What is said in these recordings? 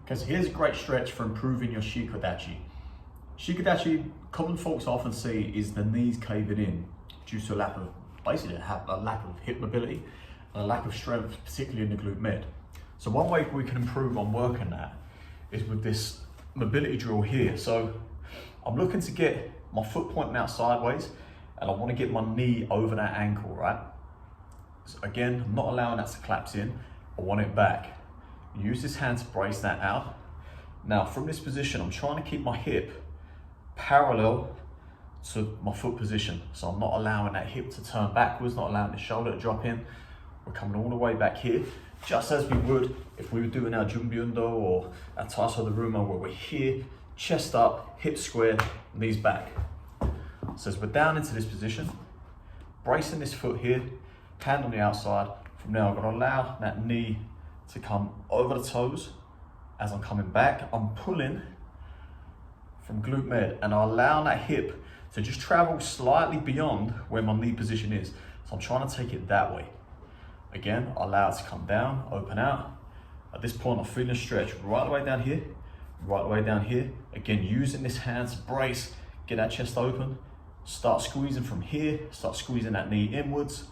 Okay, so here's a great stretch for improving your Shiko Dachi. Shiko Dachi, common faults I often see is the knees caving in due to a lack of, basically a lack of hip mobility and a lack of strength, particularly in the glute med. So one way we can improve on working that is with this mobility drill here. So I'm looking to get my foot pointing out sideways and I want to get my knee over that ankle, right? So again, I'm not allowing that to collapse in, I want it back. Use this hand to brace that out. Now from this position, I'm trying to keep my hip parallel to my foot position. So I'm not allowing that hip to turn backwards, not allowing the shoulder to drop in. We're coming all the way back here, just as we would if we were doing our Jumbyundo or our Tasso de Ruma, where we're here, chest up, hips squared, knees back. So as we're down into this position, bracing this foot here, hand on the outside. From there, I'm gonna allow that knee to come over the toes. As I'm coming back, I'm pulling from glute med and I allow that hip to just travel slightly beyond where my knee position is. So I'm trying to take it that way. Again, I allow it to come down, open out. At this point, I'm feeling a stretch right the way down here, right the way down here. Again, using this hand to brace, get that chest open. Start squeezing from here, start squeezing that knee inwards.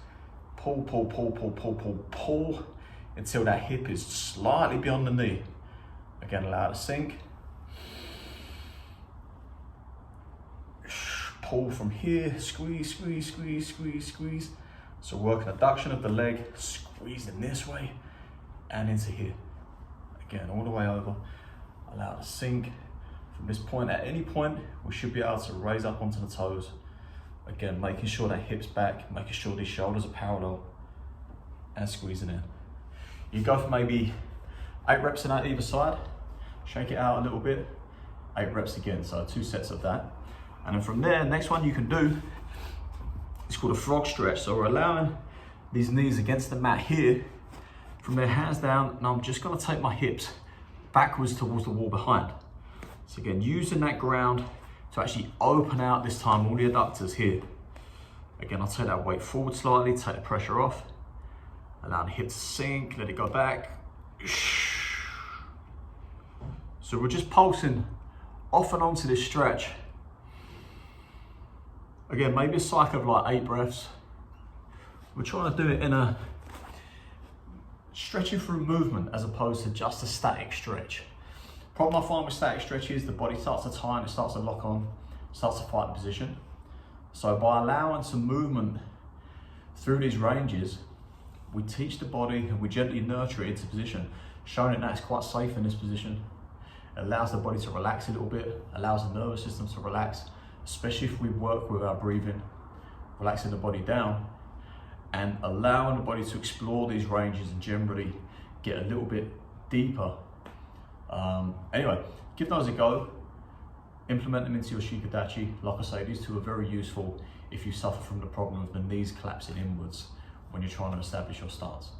Pull, pull, pull, pull, pull, pull, pull, until that hip is slightly beyond the knee. Again, allow it to sink. Pull from here, squeeze, squeeze, squeeze, squeeze, squeeze. So work an adduction of the leg, squeezing this way and into here. Again, all the way over, allow it to sink. From this point, at any point, we should be able to raise up onto the toes. Again, making sure that hip's back, making sure these shoulders are parallel and squeezing in. You go for maybe 8 reps in that either side, shake it out a little bit, 8 reps again, so 2 sets of that. And then from there, next one you can do, it's called a frog stretch. So we're allowing these knees against the mat here, from their hands down, and I'm just gonna take my hips backwards towards the wall behind. So again, using that ground to actually open out this time all the adductors here. Again, I'll take that weight forward slightly, take the pressure off, allow the hip to sink, let it go back. So we're just pulsing off and onto this stretch. Again, maybe a cycle of like 8 breaths. We're trying to do it in a stretching through movement as opposed to just a static stretch. Problem I find with static stretch is the body starts to tighten, it starts to lock on, starts to fight the position. So by allowing some movement through these ranges, we teach the body and we gently nurture it into position, showing it that it's quite safe in this position. It allows the body to relax a little bit, allows the nervous system to relax, especially if we work with our breathing, relaxing the body down and allowing the body to explore these ranges and generally get a little bit deeper. Anyway, give those a go, implement them into your Shiko Dachi. Like I say, these two are very useful if you suffer from the problem of the knees collapsing inwards when you're trying to establish your stance.